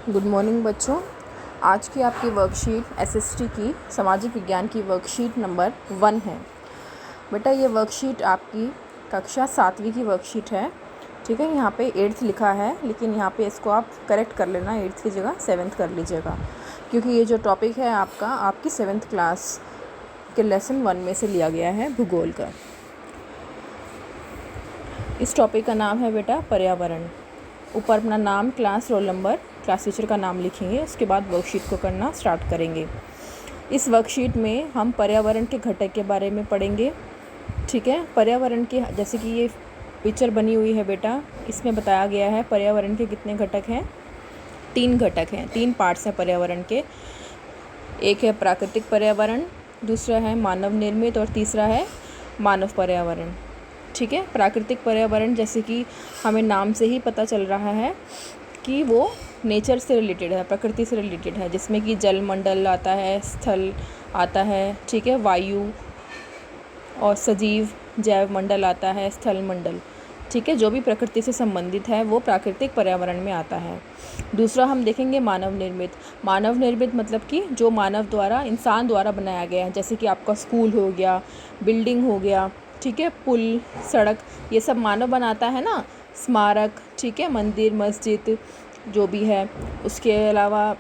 Good morning बच्चों। आज की आपकी वर्कशीट एसएसटी की सामाजिक विज्ञान की वर्कशीट नंबर 1 है। बेटा ये वर्कशीट आपकी कक्षा 7वीं की वर्कशीट है। ठीक है, यहाँ पे 8th लिखा है, लेकिन यहाँ पे इसको आप करेक्ट कर लेना, 8th की जगह 7th कर लीजिएगा, क्योंकि ये जो टॉपिक है आपका आपकी 7th क्लास के लेसन 1 में से लिया गया है, भूगोल का। इस टॉपिक का नाम है बेटा पर्यावरण। ऊपर अपना नाम, class, roll number, class teacher का नाम लिखेंगे, उसके बाद वर्कशीट को करना स्टार्ट करेंगे। इस वर्कशीट में हम पर्यावरण के घटक के बारे में पढ़ेंगे। ठीक है, पर्यावरण के जैसे कि ये पिक्चर बनी हुई है बेटा, इसमें बताया गया है पर्यावरण के कितने घटक हैं। 3 घटक हैं, 3 पार्ट्स हैं पर्यावरण के। एक है प्राकृतिक पर्यावरण, दूसरा है मानव निर्मित और तीसरा है मानव पर्यावरण। ठीक है, प्राकृतिक पर्यावरण जैसे कि हमें नाम से ही पता चल रहा है कि वो नेचर से रिलेटेड है, प्रकृति से रिलेटेड है, जिसमें कि जल मंडल आता है, स्थल आता है, ठीक है, वायु और सजीव जैव मंडल आता है, स्थल मंडल। ठीक है, जो भी प्रकृति से संबंधित है वो प्राकृतिक पर्यावरण में आता है। दूसरा हम देखेंगे मानव निर्मित। मानव निर्मित मतलब कि जो मानव द्वारा, इंसान द्वारा बनाया गया है, जैसे कि आपका स्कूल हो गया, बिल्डिंग हो गया, ठीक है, पुल, सड़क, ये सब मानव बनाता है ना, स्मारक, ठीक है, मंदिर, मस्जिद जो भी है। उसके अलावा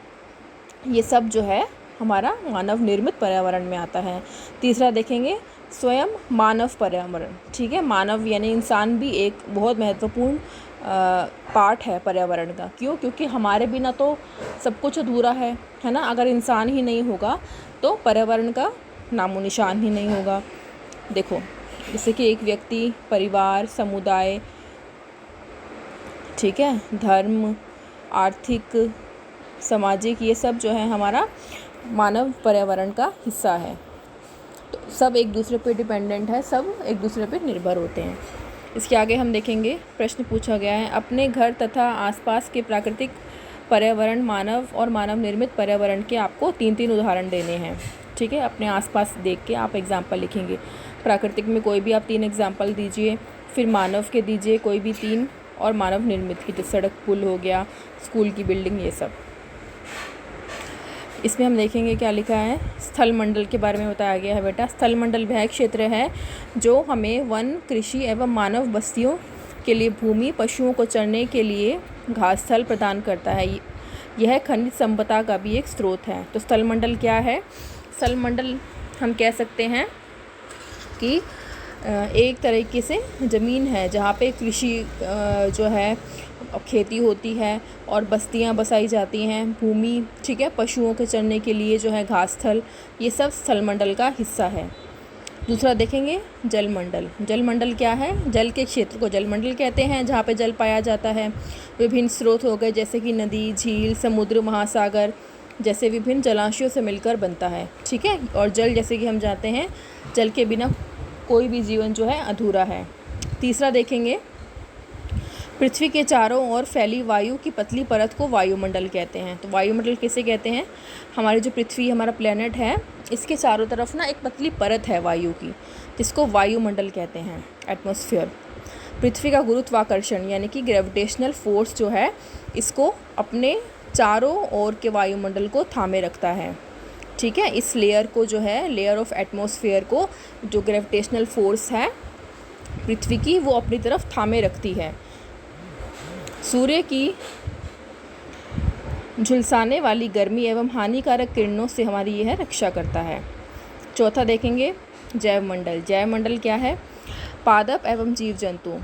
ये सब जो है हमारा मानव निर्मित पर्यावरण में आता है। तीसरा देखेंगे स्वयं मानव पर्यावरण। ठीक है, मानव यानी इंसान भी एक बहुत महत्वपूर्ण पार्ट है पर्यावरण का। क्यों? क्योंकि हमारे बिना तो सब कुछ अधूरा है ना। अगर इंसान ही नहीं होगा तो पर्यावरण का नामो निशान ही नहीं होगा। देखो, जैसे कि एक व्यक्ति, परिवार, समुदाय, ठीक है, धर्म, आर्थिक, सामाजिक, ये सब जो है हमारा मानव पर्यावरण का हिस्सा है। तो सब एक दूसरे पे डिपेंडेंट है, सब एक दूसरे पे निर्भर होते हैं। इसके आगे हम देखेंगे, प्रश्न पूछा गया है, अपने घर तथा आसपास के प्राकृतिक पर्यावरण, मानव और मानव निर्मित पर्यावरण के आपको 3-3 उदाहरण देने हैं। ठीक है, अपने आसपास देख के आप एग्जाम्पल लिखेंगे। प्राकृतिक में कोई भी आप 3 एग्जाम्पल दीजिए, फिर मानव के दीजिए कोई भी 3, और मानव निर्मित की, जैसे सड़क, पुल हो गया, स्कूल की बिल्डिंग, ये सब। इसमें हम देखेंगे क्या लिखा है। स्थल मंडल के बारे में बताया गया है बेटा। स्थल मंडल वह क्षेत्र है जो हमें वन, कृषि एवं मानव बस्तियों के लिए भूमि, पशुओं को चरने के लिए घास स्थल प्रदान करता है। यह खनिज संपदा का भी एक स्रोत है। तो स्थल मंडल क्या है? स्थल मंडल हम कह सकते हैं कि एक तरीके से ज़मीन है जहाँ पे कृषि जो है, खेती होती है और बस्तियाँ बसाई जाती हैं, भूमि, ठीक है, पशुओं के चरने के लिए जो है घास स्थल, ये सब स्थल मंडल का हिस्सा है। दूसरा देखेंगे जल मंडल। जल मंडल क्या है? जल के क्षेत्र को जल मंडल कहते हैं, जहाँ पे जल पाया जाता है। विभिन्न स्रोत हो गए, जैसे कि नदी, झील, समुद्र, महासागर जैसे विभिन्न जलाशयों से मिलकर बनता है। ठीक है, और जल, जैसे कि हम जानते हैं, जल के बिना कोई भी जीवन जो है अधूरा है। तीसरा देखेंगे, पृथ्वी के चारों ओर फैली वायु की पतली परत को वायुमंडल कहते हैं। तो वायुमंडल किसे कहते हैं? हमारी जो पृथ्वी, हमारा प्लेनेट है, इसके चारों तरफ ना एक पतली परत है वायु की, जिसको वायुमंडल कहते हैं, एटमॉस्फेयर। पृथ्वी का गुरुत्वाकर्षण यानी कि ग्रेविटेशनल फोर्स जो है, इसको अपने चारों ओर के वायुमंडल को थामे रखता है। ठीक है, इस लेयर को जो है, लेयर ऑफ एटमॉस्फेयर को, जो ग्रेविटेशनल फोर्स है पृथ्वी की, वो अपनी तरफ थामे रखती है। सूर्य की झुलसाने वाली गर्मी एवं हानिकारक किरणों से हमारी यह रक्षा करता है। चौथा देखेंगे जैव मंडल। जैव मंडल क्या है? पादप एवं जीव जंतु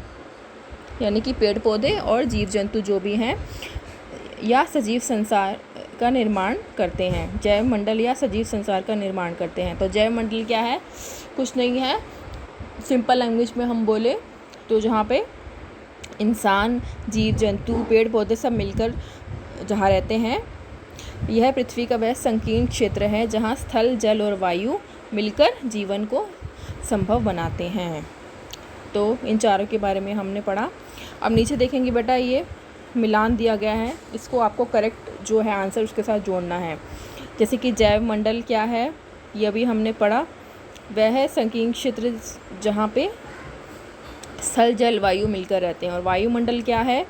यानी कि पेड़ पौधे और जीव जंतु जो भी हैं, या सजीव संसार का निर्माण करते हैं। जैव मंडल या सजीव संसार का निर्माण करते हैं। तो जैव मंडल क्या है? कुछ नहीं है, सिंपल लैंग्वेज में हम बोले तो जहाँ पे इंसान, जीव जंतु, पेड़ पौधे सब मिलकर जहाँ रहते हैं, यह पृथ्वी का वह संकीर्ण क्षेत्र है जहाँ स्थल, जल और वायु मिलकर जीवन को संभव बनाते हैं। तो इन चारों के बारे में हमने पढ़ा। अब नीचे देखेंगे बेटा, ये मिलान दिया गया है, इसको आपको करेक्ट जो है आंसर उसके साथ जोड़ना है। जैसे कि जैव मंडल क्या है, ये अभी हमने पढ़ा। वह है संकीर्ण क्षेत्र जहाँ पे स्थल, जल, वायु मिलकर रहते हैं। और वायुमंडल क्या है?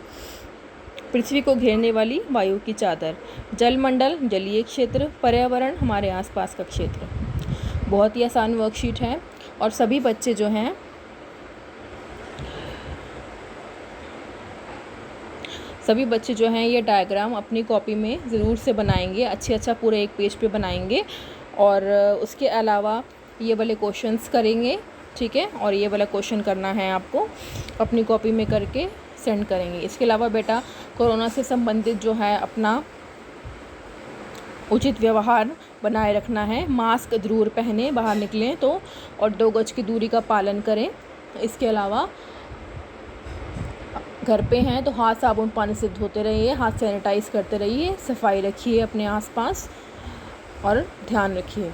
पृथ्वी को घेरने वाली वायु की चादर। जलमंडल जलीय क्षेत्र, पर्यावरण हमारे आसपास का क्षेत्र। बहुत ही आसान वर्कशीट है और सभी बच्चे जो हैं ये डायग्राम अपनी कॉपी में ज़रूर से बनाएंगे, अच्छा पूरे एक पेज पे बनाएंगे और उसके अलावा ये वाले क्वेश्चंस करेंगे, ठीक है। और ये वाला क्वेश्चन करना है आपको, अपनी कॉपी में करके सेंड करेंगे। इसके अलावा बेटा कोरोना से संबंधित जो है अपना उचित व्यवहार बनाए रखना है। मास्क ज़रूर पहने बाहर निकलें तो, और 2 गज की दूरी का पालन करें। इसके अलावा घर पे हैं तो हाथ साबुन पानी से धोते रहिए, हाथ सैनिटाइज़ करते रहिए, सफाई रखिए अपने आसपास और ध्यान रखिए।